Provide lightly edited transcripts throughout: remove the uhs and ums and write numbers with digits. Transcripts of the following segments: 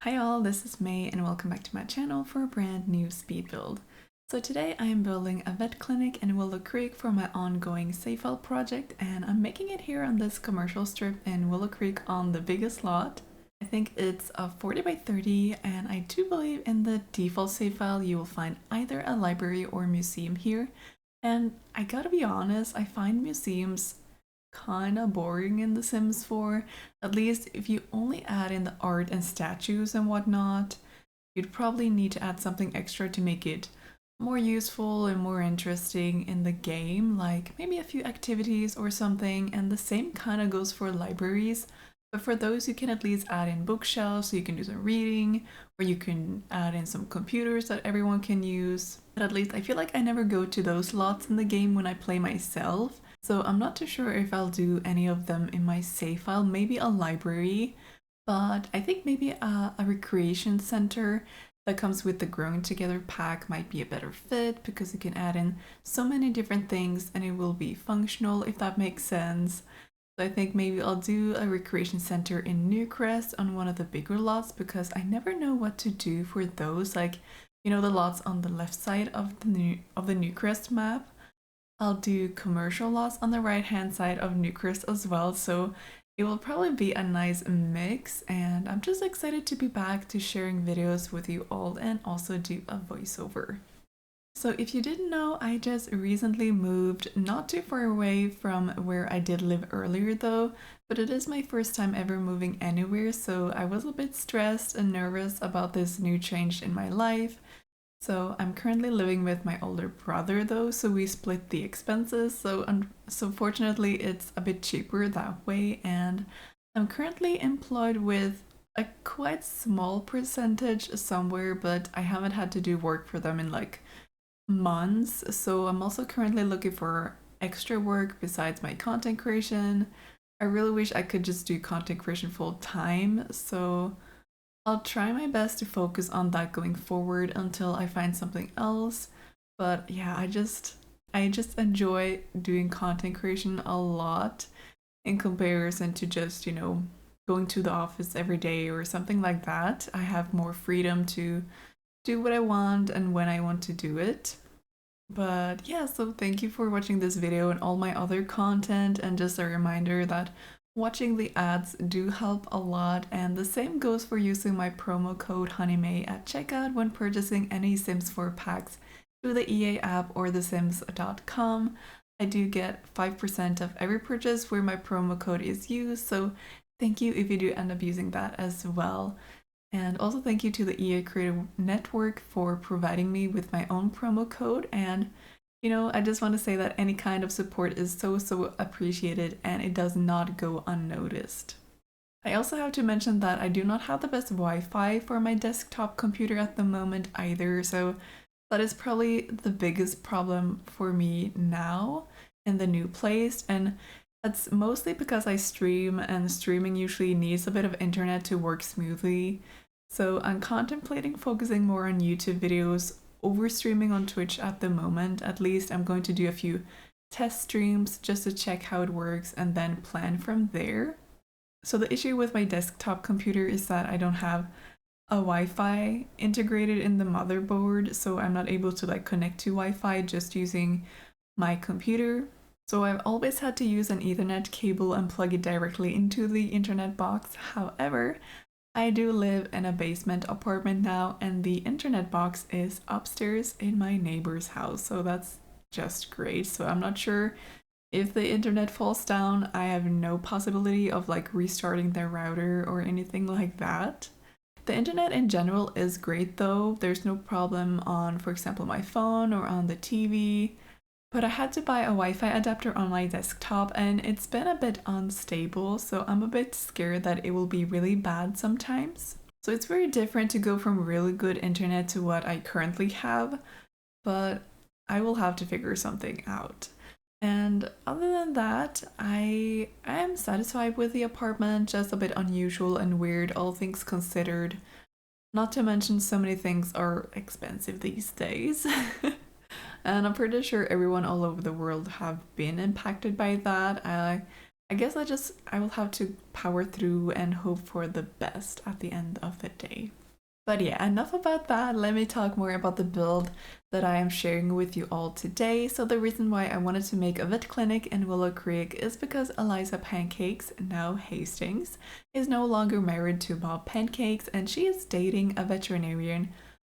Hi all, this is May and welcome back to my channel for a brand new speed build. So today I am building a vet clinic in Willow Creek for my ongoing save file project, and I'm making it here on this commercial strip in Willow Creek on the biggest lot. I think it's a 40 by 30, and I do believe in the default save file you will find either a library or museum here. And I gotta be honest, I find museums kinda boring in The Sims 4. At least if you only add in the art and statues and whatnot, you'd probably need to add something extra to make it more useful and more interesting in the game, like maybe a few activities or something. And the same kind of goes for libraries, but for those you can at least add in bookshelves so you can do some reading, or you can add in some computers that everyone can use. But at least I feel like I never go to those lots in the game when I play myself, so I'm not too sure if I'll do any of them in my save file. Maybe a library, but I think maybe a recreation center that comes with the Growing Together pack might be a better fit, because you can add in so many different things and it will be functional, if that makes sense. So I think maybe I'll do a recreation center in Newcrest on one of the bigger lots, because I never know what to do for those, like, you know, the lots on the left side of the Newcrest map. I'll do commercial lots on the right hand side of Newcrest as well, so it will probably be a nice mix, and I'm just excited to be back to sharing videos with you all and also do a voiceover. So if you didn't know, I just recently moved not too far away from where I did live earlier though, but it is my first time ever moving anywhere, so I was a bit stressed and nervous about this new change in my life. So I'm currently living with my older brother though, so we split the expenses, so fortunately it's a bit cheaper that way, and I'm currently employed with a quite small percentage somewhere, but I haven't had to do work for them in like months, so I'm also currently looking for extra work besides my content creation. I really wish I could just do content creation full time, so I'll try my best to focus on that going forward until I find something else. But yeah, I just enjoy doing content creation a lot in comparison to just, you know, going to the office every day or something like that. I have more freedom to do what I want and when I want to do it. But yeah, so thank you for watching this video and all my other content, and just a reminder that watching the ads do help a lot, and the same goes for using my promo code HoneyMay at checkout when purchasing any Sims 4 packs through the EA app or thesims.com. I do get 5% of every purchase where my promo code is used, so thank you if you do end up using that as well. And also thank you to the EA Creative Network for providing me with my own promo code. And you know, I just want to say that any kind of support is so appreciated, and it does not go unnoticed. I also have to mention that I do not have the best Wi-Fi for my desktop computer at the moment either, so that is probably the biggest problem for me now in the new place, and that's mostly because I stream, and streaming usually needs a bit of internet to work smoothly. So I'm contemplating focusing more on YouTube videos over streaming on Twitch at the moment. At least I'm going to do a few test streams just to check how it works and then plan from there. So the issue with my desktop computer is that I don't have a Wi-Fi integrated in the motherboard, so I'm not able to like connect to Wi-Fi just using my computer. So I've always had to use an Ethernet cable and plug it directly into the internet box. However, I do live in a basement apartment now, and the internet box is upstairs in my neighbor's house, so that's just great. So I'm not sure if the internet falls down. I have no possibility of like restarting their router or anything like that. The internet in general is great though. There's no problem on, for example, my phone or on the TV. But I had to buy a Wi-Fi adapter on my desktop, and it's been a bit unstable, so I'm a bit scared that it will be really bad sometimes. So it's very different to go from really good internet to what I currently have, but I will have to figure something out. And other than that, I am satisfied with the apartment, just a bit unusual and weird, all things considered. Not to mention so many things are expensive these days. And I'm pretty sure everyone all over the world have been impacted by that. I guess I will have to power through and hope for the best at the end of the day. But yeah, enough about that. Let me talk more about the build that I am sharing with you all today. So the reason why I wanted to make a vet clinic in Willow Creek is because Eliza Pancakes, now Hastings, is no longer married to Bob Pancakes and she is dating a veterinarian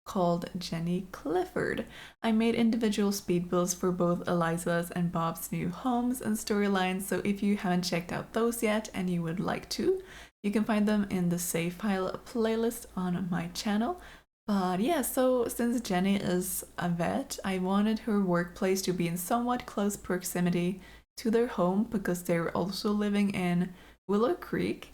called Jennie Clifford. I made individual speed builds for both Eliza's and Bob's new homes and storylines, so if you haven't checked out those yet and you would like to, you can find them in the save file playlist on my channel. But yeah, so since Jennie is a vet, I wanted her workplace to be in somewhat close proximity to their home because they're also living in Willow Creek.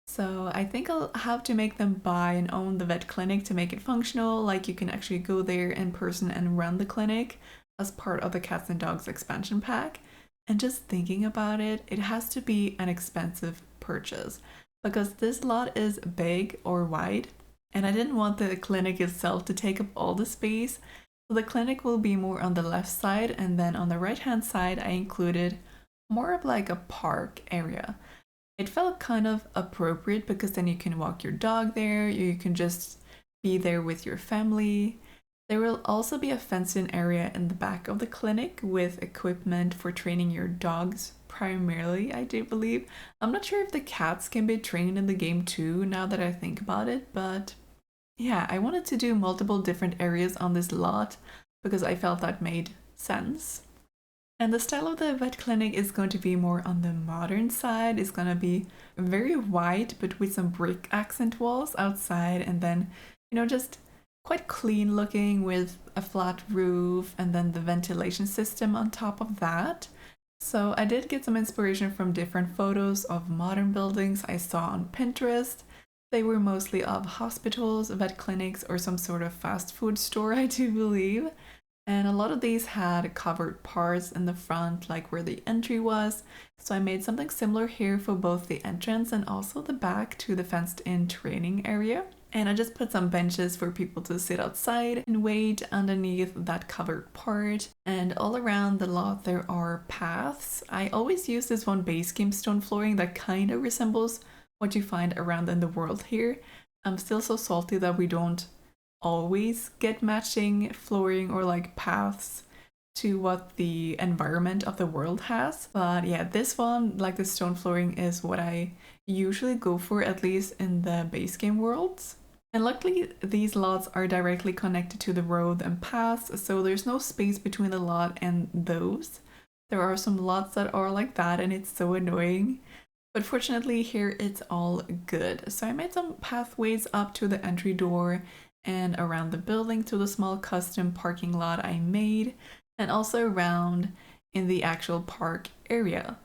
So I think I'll have to make them buy and own the vet clinic to make it functional, like you can actually go there in person and run the clinic as part of the Cats and Dogs expansion pack. And just thinking about it, it has to be an expensive purchase because this lot is big or wide and I didn't want the clinic itself to take up all the space. So the clinic will be more on the left side, and then on the right hand side I included more of like a park area. It felt kind of appropriate because then you can walk your dog there, you can just be there with your family. There will also be a fenced-in area in the back of the clinic with equipment for training your dogs primarily, I do believe. I'm not sure if the cats can be trained in the game too, now that I think about it, but yeah, I wanted to do multiple different areas on this lot because I felt that made sense. And the style of the vet clinic is going to be more on the modern side. It's going to be very white, but with some brick accent walls outside, and then, just quite clean looking with a flat roof and then the ventilation system on top of that. So I did get some inspiration from different photos of modern buildings I saw on Pinterest. They were mostly of hospitals, vet clinics, or some sort of fast food store, I do believe. And a lot of these had covered parts in the front, like where the entry was. So I made something similar here for both the entrance and also the back to the fenced-in training area. And I just put some benches for people to sit outside and wait underneath that covered part. And all around the lot there are paths. I always use this one base game stone flooring that kind of resembles what you find around in the world here. I'm still so salty that we don't always get matching flooring or like paths to what the environment of the world has. But yeah, this one, like the stone flooring, is what I usually go for, at least in the base game worlds. And luckily these lots are directly connected to the road and paths, so there's no space between the lot and those. There are some lots that are like that and it's so annoying. But fortunately here it's all good. So I made some pathways up to the entry door and around the building to the small custom parking lot I made, and also around in the actual park area.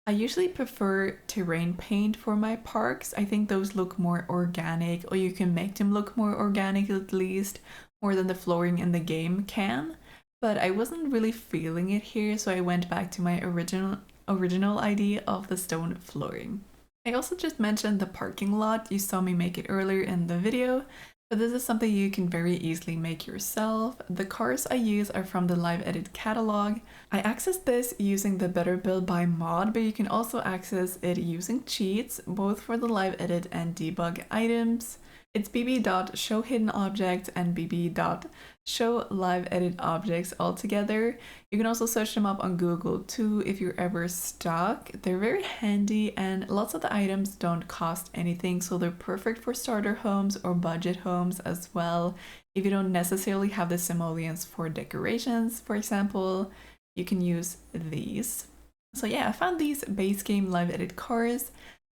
I usually prefer terrain paint for my parks. I think those look more organic, or you can make them look more organic at least, more than the flooring in the game can. But I wasn't really feeling it here, so I went back to my original idea of the stone flooring. I also just mentioned the parking lot. You saw me make it earlier in the video, but this is something you can very easily make yourself. The cars I use are from the Live Edit catalog. I accessed this using the Better Build by mod, but you can also access it using cheats, both for the Live Edit and debug items. It's bb.showHiddenObjects and bb.showLiveEditObjects all together. You can also search them up on Google too if you're ever stuck. They're very handy and lots of the items don't cost anything, so they're perfect for starter homes or budget homes as well. If you don't necessarily have the simoleons for decorations, for example, you can use these. So yeah, I found these base game Live Edit cars.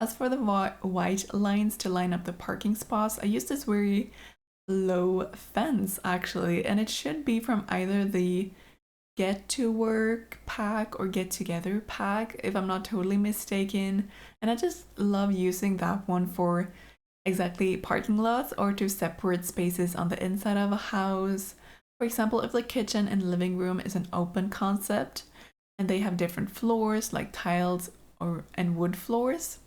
As for the white lines to line up the parking spots, I used this very low fence actually, and it should be from either the Get to Work pack or Get Together pack, if I'm not totally mistaken. And I just love using that one for exactly parking lots or to separate spaces on the inside of a house. For example, if the kitchen and living room is an open concept and they have different floors like tiles and wood floors,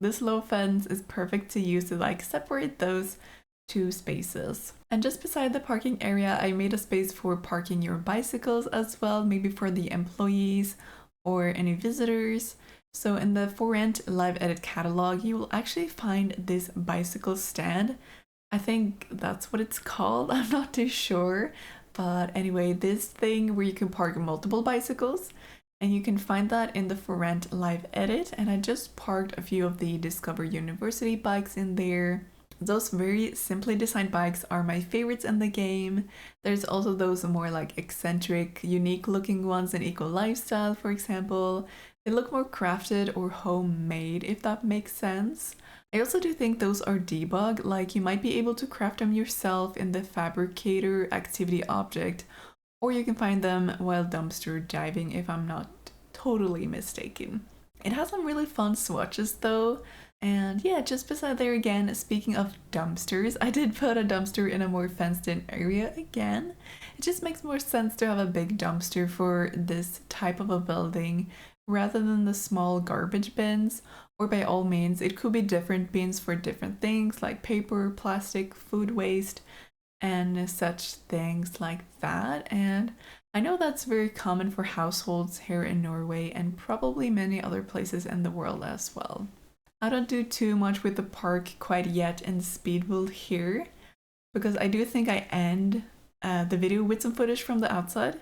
this low fence is perfect to use to like separate those two spaces. And just beside the parking area, I made a space for parking your bicycles as well, maybe for the employees or any visitors. So in the For Rent live edit catalog, you will actually find this bicycle stand. I think that's what it's called. I'm not too sure. But anyway, this thing where you can park multiple bicycles, and you can find that in the For Rent live edit. And I just parked a few of the Discover University bikes in there. Those very simply designed bikes are my favorites in the game. There's also those more like eccentric, unique looking ones in Eco Lifestyle, for example. They look more crafted or homemade, if that makes sense. I also do think those are debug, like you might be able to craft them yourself in the Fabricator activity object, or you can find them while dumpster diving if I'm not totally mistaken. It has some really fun swatches though. And yeah, just beside there again, speaking of dumpsters, I did put a dumpster in a more fenced in area again. It just makes more sense to have a big dumpster for this type of a building rather than the small garbage bins. Or by all means, it could be different bins for different things like paper, plastic, food waste, and such things like that. And I know that's very common for households here in Norway and probably many other places in the world as well. I don't do too much with the park quite yet in Speedbuild here, because I do think I end the video with some footage from the outside,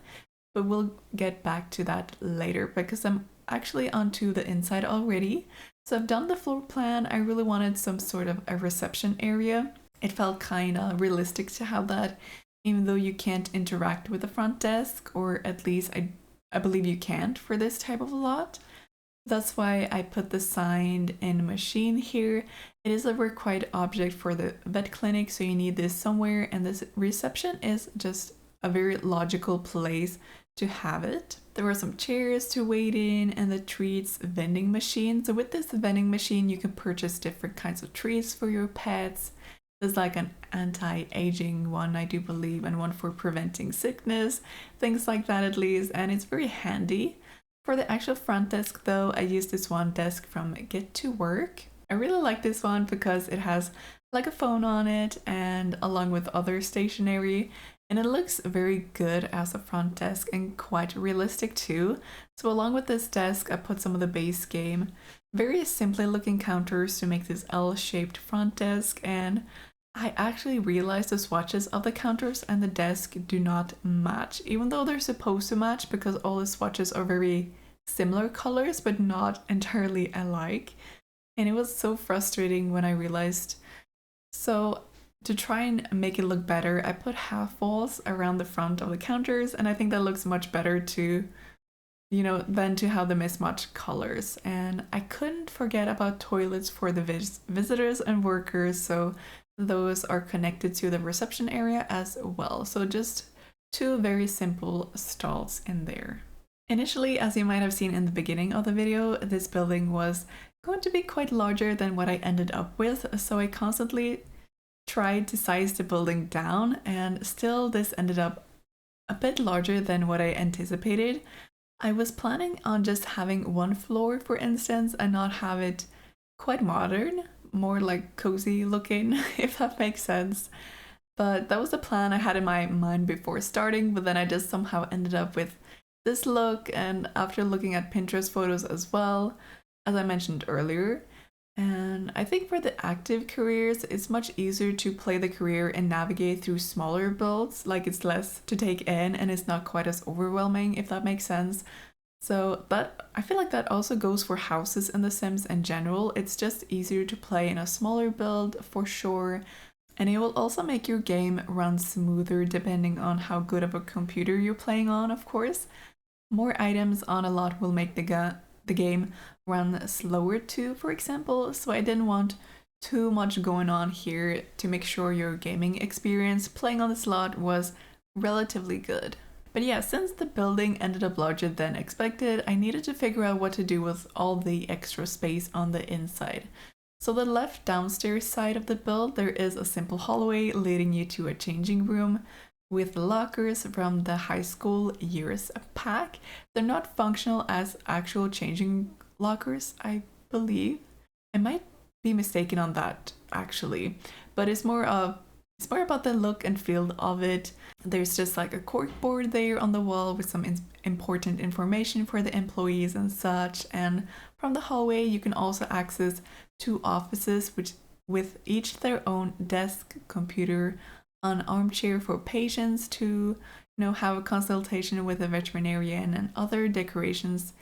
but we'll get back to that later because I'm actually onto the inside already. So I've done the floor plan. I really wanted some sort of a reception area. It felt kind of realistic to have that, even though you can't interact with the front desk, or at least I believe you can't for this type of a lot. That's why I put the signed in machine here. It is a required object for the vet clinic, so you need this somewhere, and this reception is just a very logical place to have it. There were some chairs to wait in and the treats vending machine. So with this vending machine, you can purchase different kinds of treats for your pets. There's like an anti-aging one, I do believe, and one for preventing sickness, things like that at least, and it's very handy. For the actual front desk though, I used this one desk from Get to Work. I really like this one because it has like a phone on it and along with other stationery, and it looks very good as a front desk and quite realistic too. So along with this desk, I put some of the base game, very simply looking counters to make this L-shaped front desk, and I actually realized the swatches of the counters and the desk do not match, even though they're supposed to match because all the swatches are very similar colors but not entirely alike. And it was so frustrating when I realized. So to try and make it look better, I put half walls around the front of the counters, and I think that looks much better to, than to have the mismatched colors. And I couldn't forget about toilets for the visitors and workers, so those are connected to the reception area as well. So just two very simple stalls in there. Initially, as you might have seen in the beginning of the video, this building was going to be quite larger than what I ended up with, so I constantly tried to size the building down, and still this ended up a bit larger than what I anticipated. I was planning on just having one floor, for instance, and not have it quite modern, more like cozy looking, if that makes sense. But that was the plan I had in my mind before starting, but then I just somehow ended up with this look, and after looking at Pinterest photos as well, as I mentioned earlier. And I think for the active careers, it's much easier to play the career and navigate through smaller builds, like it's less to take in and it's not quite as overwhelming, if that makes sense. So I feel like that also goes for houses in The Sims in general. It's just easier to play in a smaller build for sure. And it will also make your game run smoother depending on how good of a computer you're playing on, of course. More items on a lot will make the game run slower too, for example, so I didn't want too much going on here to make sure your gaming experience playing on the slot was relatively good. But yeah, since the building ended up larger than expected, I needed to figure out what to do with all the extra space on the inside. So the left downstairs side of the build, there is a simple hallway leading you to a changing room with lockers from the high school years pack. They're not functional as actual changing lockers, I believe. I might be mistaken on that actually, but it's more of It's more about the look and feel of it. There's just like a cork board there on the wall with some important information for the employees and such. And from the hallway, you can also access 2 offices, which with each their own desk, computer, an armchair for patients to have a consultation with a veterinarian, and other decorations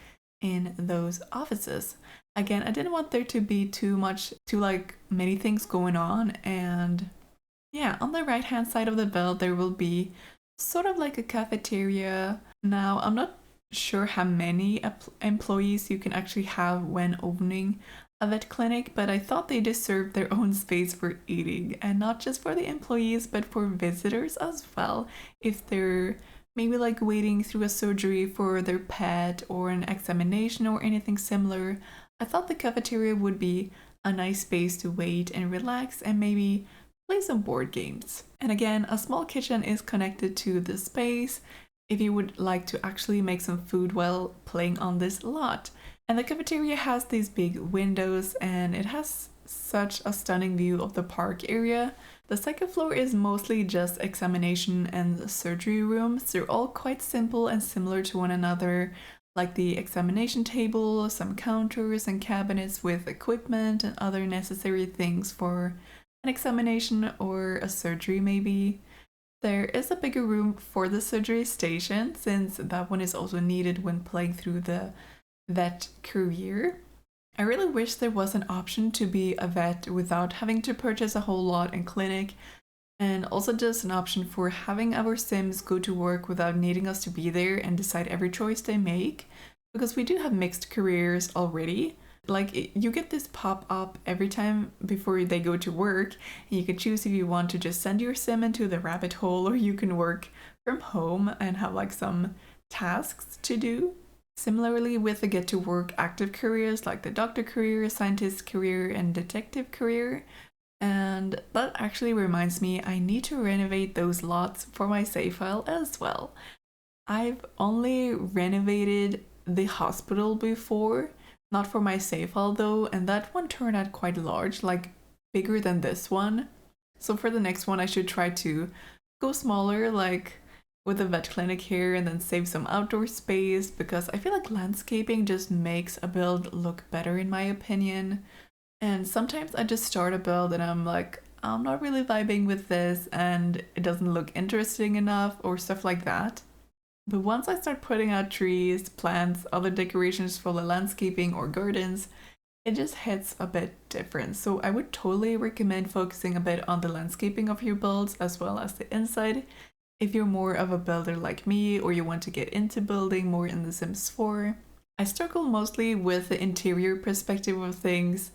in those offices. Again, I didn't want there to be too many things going on. And yeah, on the right hand side of the build there will be sort of like a cafeteria. Now, I'm not sure how many employees you can actually have when opening a vet clinic, but I thought they deserved their own space for eating, and not just for the employees but for visitors as well. If they're maybe like waiting through a surgery for their pet or an examination or anything similar, I thought the cafeteria would be a nice space to wait and relax and maybe play some board games. And again, a small kitchen is connected to the space if you would like to actually make some food while playing on this lot. And the cafeteria has these big windows and it has such a stunning view of the park area. The second floor is mostly just examination and surgery rooms. They're all quite simple and similar to one another, like the examination table, some counters and cabinets with equipment and other necessary things for an examination or a surgery maybe. There is a bigger room for the surgery station, since that one is also needed when playing through the vet career. I really wish there was an option to be a vet without having to purchase a whole lot in clinic, and also just an option for having our Sims go to work without needing us to be there and decide every choice they make, because we do have mixed careers already. Like, you get this pop-up every time before they go to work, and you can choose if you want to just send your Sim into the rabbit hole, or you can work from home and have like some tasks to do. Similarly with the get to work active careers like the doctor career, scientist career, and detective career. And that actually reminds me, I need to renovate those lots for my save file as well. I've only renovated the hospital before, not for my save file though, and that one turned out quite large, like bigger than this one. So for the next one I should try to go smaller, like with a vet clinic here, and then save some outdoor space, because I feel like landscaping just makes a build look better in my opinion. And sometimes I just start a build and I'm like, I'm not really vibing with this and it doesn't look interesting enough or stuff like that. But once I start putting out trees, plants, other decorations for the landscaping or gardens, it just hits a bit different. So I would totally recommend focusing a bit on the landscaping of your builds as well as the inside. If you're more of a builder like me, or you want to get into building more in The Sims 4. I struggle mostly with the interior perspective of things,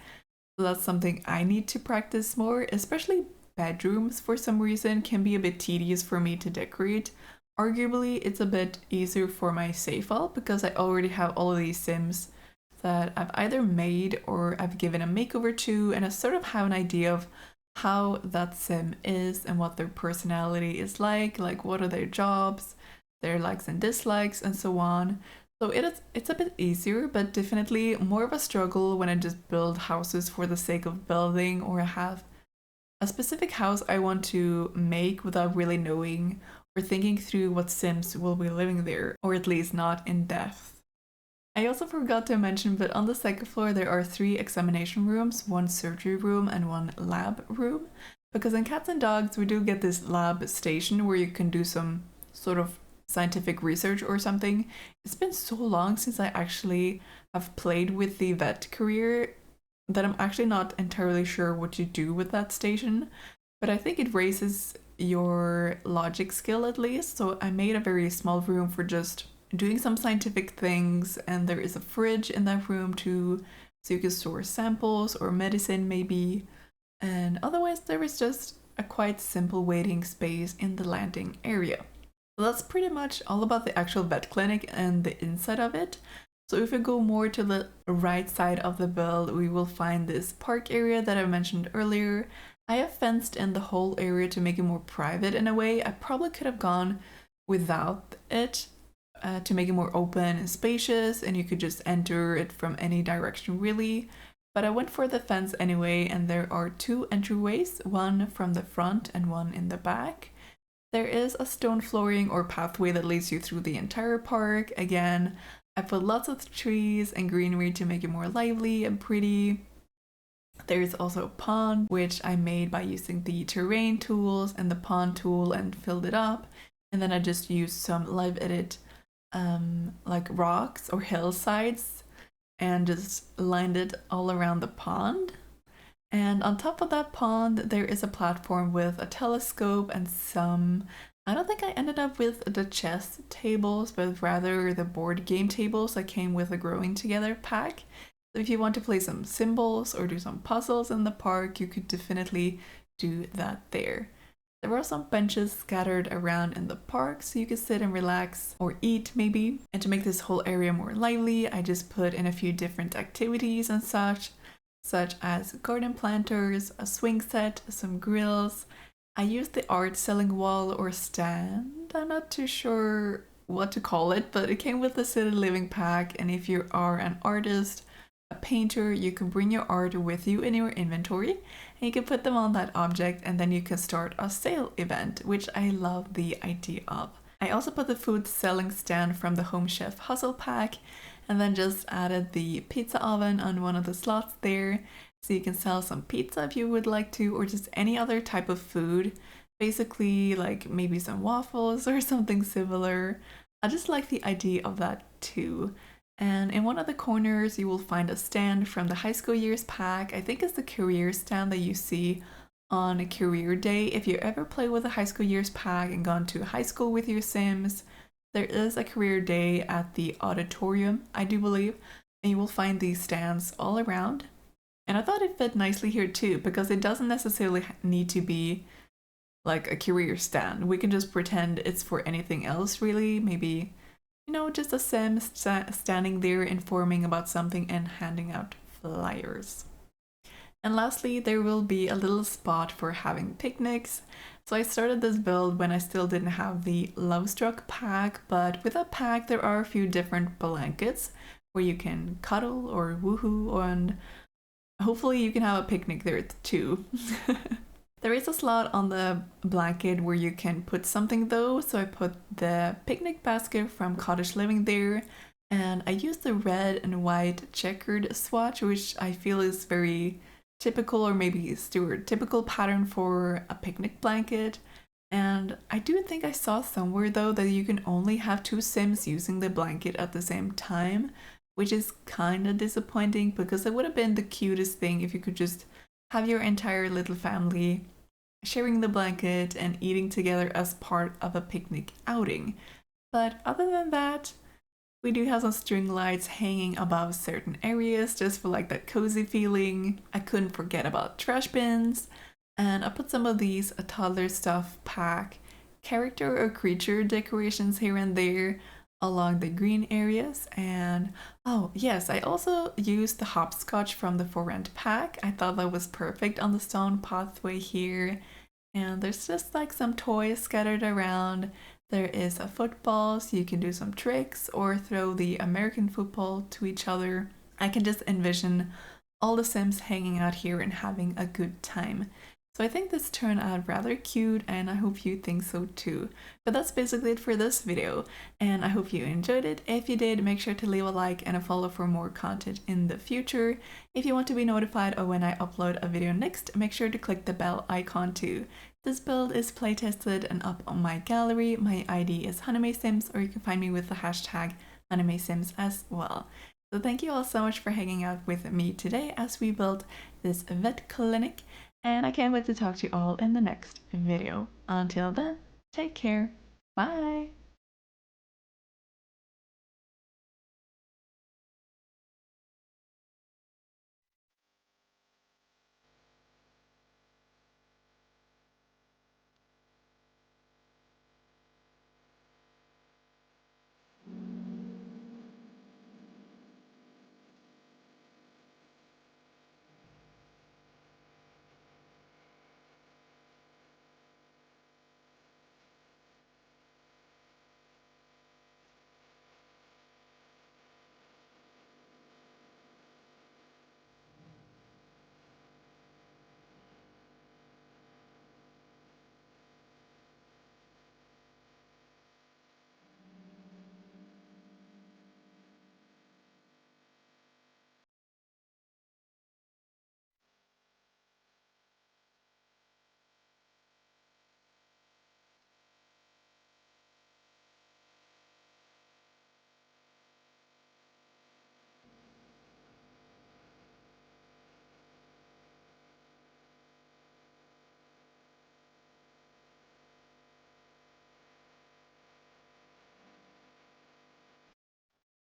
so that's something I need to practice more, especially bedrooms for some reason can be a bit tedious for me to decorate. Arguably, it's a bit easier for my save file because I already have all of these Sims that I've either made or I've given a makeover to, and I sort of have an idea of how that Sim is and what their personality is like what are their jobs, their likes and dislikes, and so on. So it's a bit easier, but definitely more of a struggle when I just build houses for the sake of building, or I have a specific house I want to make without really knowing or thinking through what Sims will be living there, or at least not in depth. I also forgot to mention, but on the second floor there are 3 examination rooms, 1 surgery room and 1 lab room, because in Cats and Dogs we do get this lab station where you can do some sort of scientific research or something. It's been so long since I actually have played with the vet career that I'm actually not entirely sure what to do with that station, but I think it raises your logic skill at least. So I made a very small room for just doing some scientific things, and there is a fridge in that room too, so you can store samples or medicine maybe. And otherwise there is just a quite simple waiting space in the landing area. So that's pretty much all about the actual vet clinic and the inside of it. So if we go more to the right side of the build, we will find this park area that I mentioned earlier. I have fenced in the whole area to make it more private in a way. I probably could have gone without it, to make it more open and spacious, and you could just enter it from any direction really. but I went for the fence anyway, and there are two entryways, one from the front and one in the back. There is a stone flooring or pathway that leads you through the entire park. Again, I put lots of trees and greenery to make it more lively and pretty. There's also a pond, which I made by using the terrain tools and the pond tool and filled it up. And then I just used some live edit like rocks or hillsides and just lined it all around the pond. And on top of that pond, there is a platform with a telescope and some. I don't think I ended up with the chess tables, but rather the board game tables that came with a Growing Together pack. So if you want to play some symbols or do some puzzles in the park, you could definitely do that there. There were some benches scattered around in the park so you could sit and relax or eat maybe. And to make this whole area more lively, I just put in a few different activities and such as garden planters, a swing set, some grills. I used the art selling wall or stand. I'm not too sure what to call it, but it came with the City Living pack, and if you are an artist, a painter, you can bring your art with you in your inventory and you can put them on that object, and then you can start a sale event, which I love the idea of. I also put the food selling stand from the Home Chef Hustle pack and then just added the pizza oven on one of the slots there so you can sell some pizza if you would like to, or just any other type of food, basically like maybe some waffles or something similar. I just like the idea of that too. And in one of the corners you will find a stand from the High School Years pack. I think it's the career stand that you see on a career day. If you ever play with the High School Years pack and gone to high school with your Sims, there is a career day at the auditorium, I do believe, and you will find these stands all around. And I thought it fit nicely here too, because it doesn't necessarily need to be like a career stand. We can just pretend it's for anything else really, maybe, you know, just a Sim standing there informing about something and handing out flyers. And lastly, there will be a little spot for having picnics. So I started this build when I still didn't have the Lovestruck pack, but with that pack there are a few different blankets where you can cuddle or woohoo, and hopefully you can have a picnic there too. There is a slot on the blanket where you can put something though, so I put the picnic basket from Cottage Living there, and I used the red and white checkered swatch, which I feel is very typical, or maybe stereotypical pattern for a picnic blanket. And I do think I saw somewhere though that you can only have two Sims using the blanket at the same time, which is kind of disappointing, because it would have been the cutest thing if you could just have your entire little family sharing the blanket and eating together as part of a picnic outing. But other than that, we do have some string lights hanging above certain areas just for like that cozy feeling. I couldn't forget about trash bins, and I put some of these a toddler stuff pack character or creature decorations here and there along the green areas. And oh yes, I also used the hopscotch from the For Rent pack. I thought that was perfect on the stone pathway here. And there's just like some toys scattered around. There is a football, so you can do some tricks or throw the American football to each other. I can just envision all the Sims hanging out here and having a good time. So I think this turned out rather cute, and I hope you think so too. But that's basically it for this video, and I hope you enjoyed it. If you did, make sure to leave a like and a follow for more content in the future. If you want to be notified of when I upload a video next, make sure to click the bell icon too. This build is playtested and up on my gallery. My ID is honeymaysims, or you can find me with the hashtag honeymaysims as well. So thank you all so much for hanging out with me today as we built this vet clinic, and I can't wait to talk to you all in the next video. Until then, take care. Bye!